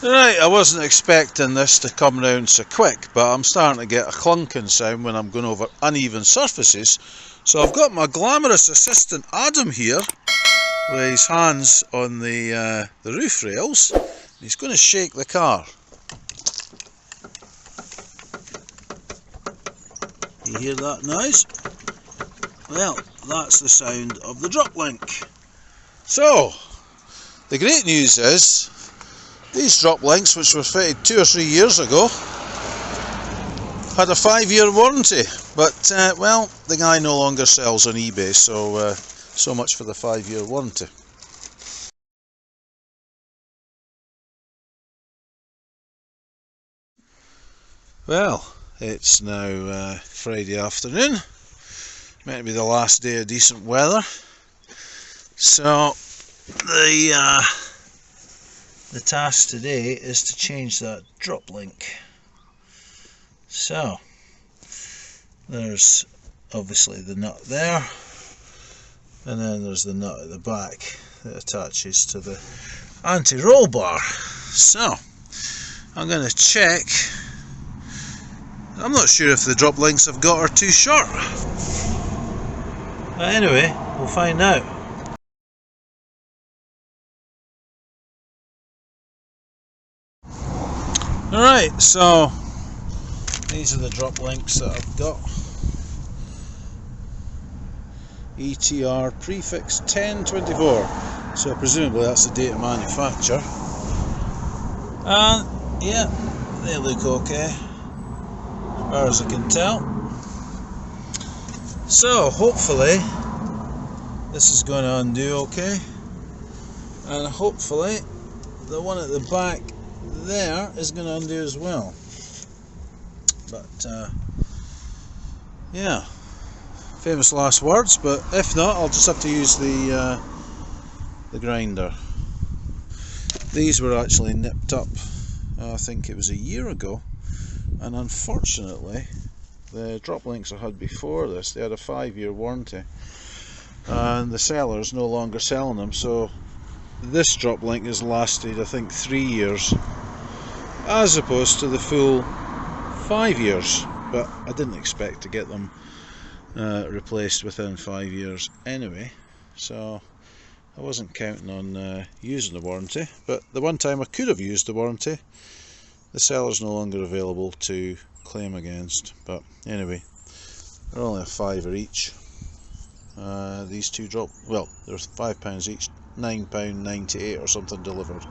Right, I wasn't expecting this to come round so quick, but I'm starting to get a clunking sound when I'm going over uneven surfaces. So I've got my glamorous assistant Adam here, with his hands on the roof rails. He's going to shake the car. You hear that noise? Well, that's the sound of the drop link. So, the great news is, these drop links, which were fitted 2 or 3 years ago, had a 5-year warranty, but well, the guy no longer sells on eBay, so so much for the 5-year warranty. Well, it's now Friday afternoon, meant to be the last day of decent weather, so the task today is to change that drop link. So there's obviously the nut there, and then there's the nut at the back that attaches to the anti-roll bar. So I'm going to check. I'm not sure if the drop links I've got are too short, but anyway, we'll find out. Alright, so these are the drop links that I've got. ETR prefix 1024, so presumably that's the date of manufacture. And yeah, they look okay, as far as I can tell. So hopefully this is going to undo okay, and hopefully the one at the back there is going to undo as well. But yeah, famous last words, but if not, I'll just have to use the grinder. These were actually nipped up, I think it was a year ago, and unfortunately the drop links I had before this, they had a 5-year warranty, and the seller's no longer selling them, so this drop link has lasted I think 3 years as opposed to the full 5 years, but I didn't expect to get them replaced within 5 years anyway, so I wasn't counting on using the warranty. But the one time I could have used the warranty, the seller's no longer available to claim against. But anyway, they're only a £5 each. These two drop, well, they're £5 each, £9.98 or something delivered.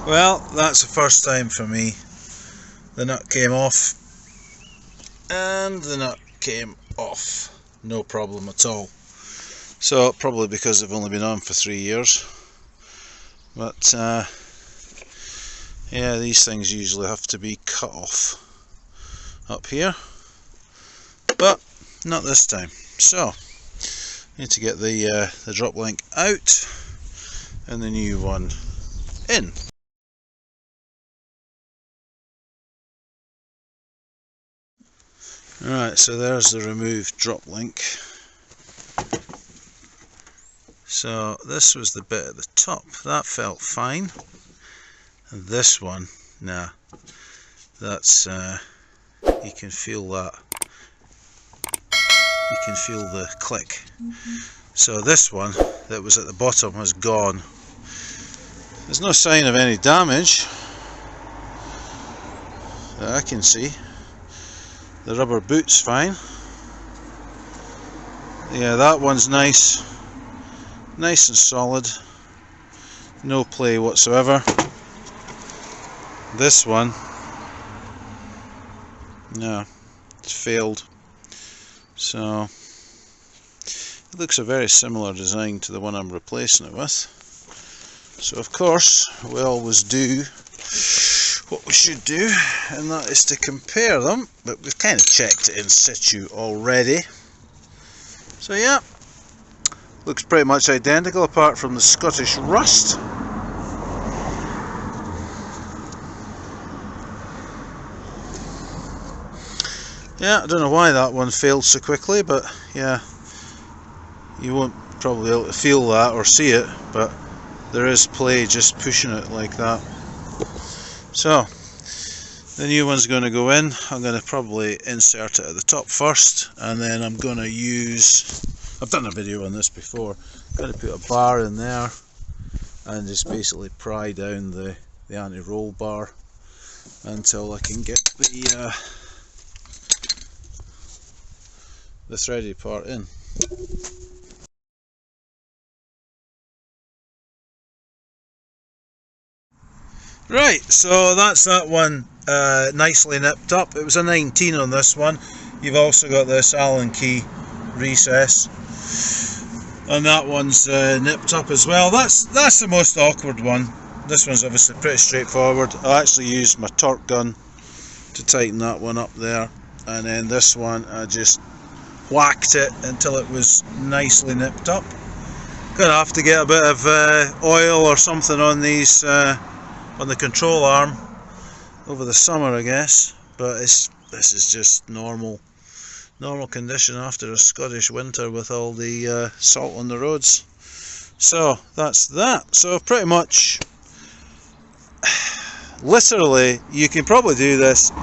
Well, that's the first time for me. The nut came off, and the nut came off, no problem at all. So probably because they've only been on for 3 years. But yeah, these things usually have to be cut off up here, but not this time. So need to get the drop link out and the new one in. Alright, so there's the removed drop link. So this was the bit at the top, that felt fine, and this one, nah, that's you can feel that, you can feel the click. So this one that was at the bottom has gone. There's no sign of any damage that I can see. The rubber boot's fine. Yeah, that one's nice and solid, no play whatsoever. This one, no, it's failed. So it looks a very similar design to the one I'm replacing it with. So of course we always do what we should do, and that is to compare them, but we've kind of checked it in situ already. So yeah, looks pretty much identical apart from the Scottish rust. Yeah, I don't know why that one failed so quickly, but yeah, you won't probably able to feel that or see it, but there is play just pushing it like that. So the new one's going to go in. I'm going to probably insert it at the top first, and then I'm going to use, I've done a video on this before, I'm going to put a bar in there and just basically pry down the anti-roll bar until I can get the threaded part in. Right, so that's that one nicely nipped up. It was a 19 on this one. You've also got this Allen key recess, and that one's nipped up as well. That's the most awkward one. This one's obviously pretty straightforward. I actually used my torque gun to tighten that one up there, and then this one I just whacked it until it was nicely nipped up. Gonna have to get a bit of oil or something on these on the control arm over the summer, I guess, but this is just normal condition after a Scottish winter with all the salt on the roads. So that's that. So pretty much, literally, you can probably do this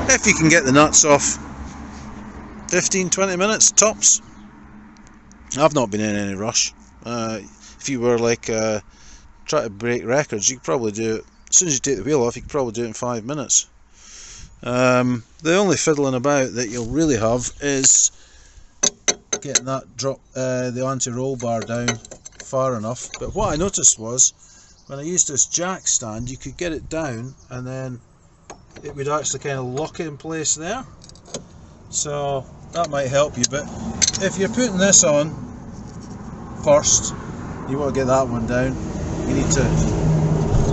if you can get the nuts off 15-20 minutes tops. I've not been in any rush. If you were like trying to break records, you could probably do it as soon as you take the wheel off. You could probably do it in 5 minutes. The only fiddling about that you'll really have is getting that the anti-roll bar down far enough. But what I noticed was, when I used this jack stand, you could get it down and then it would actually kind of lock it in place there. So that might help you. But if you're putting this on first, you want to get that one down, you need to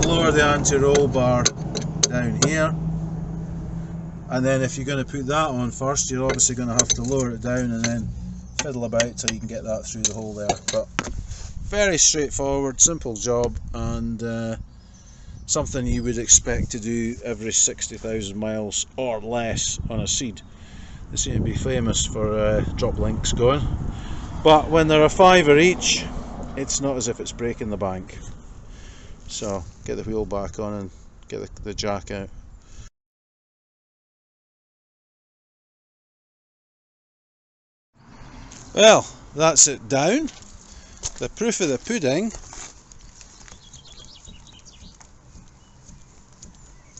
lower the anti-roll bar down here, and then if you're going to put that on first, you're obviously going to have to lower it down and then fiddle about till you can get that through the hole there. But very straightforward, simple job, and something you would expect to do every 60,000 miles or less on a Ceed. They seem to be famous for drop links going, but when they're a £5 each, it's not as if it's breaking the bank. So get the wheel back on and get the jack out. Well, that's it down. The proof of the pudding.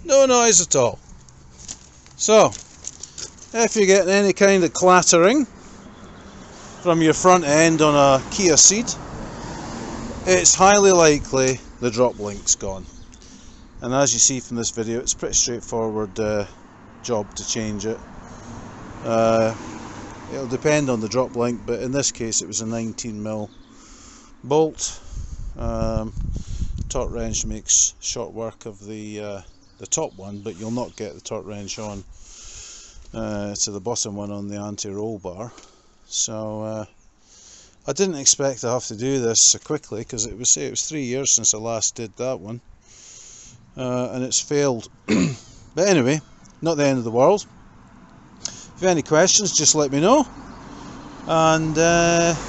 No noise at all. So, if you're getting any kind of clattering from your front end on a KIA Ceed, it's highly likely the drop link's gone. And as you see from this video, it's a pretty straightforward job to change it. It'll depend on the drop link, but in this case it was a 19mm bolt. Torque wrench makes short work of the top one, but you'll not get the torque wrench on to the bottom one on the anti-roll bar. So I didn't expect to have to do this so quickly, because it was 3 years since I last did that one, and it's failed. But anyway, not the end of the world. If you have any questions, just let me know, and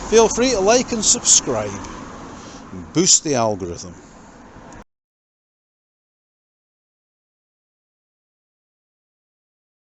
feel free to like and subscribe and boost the algorithm.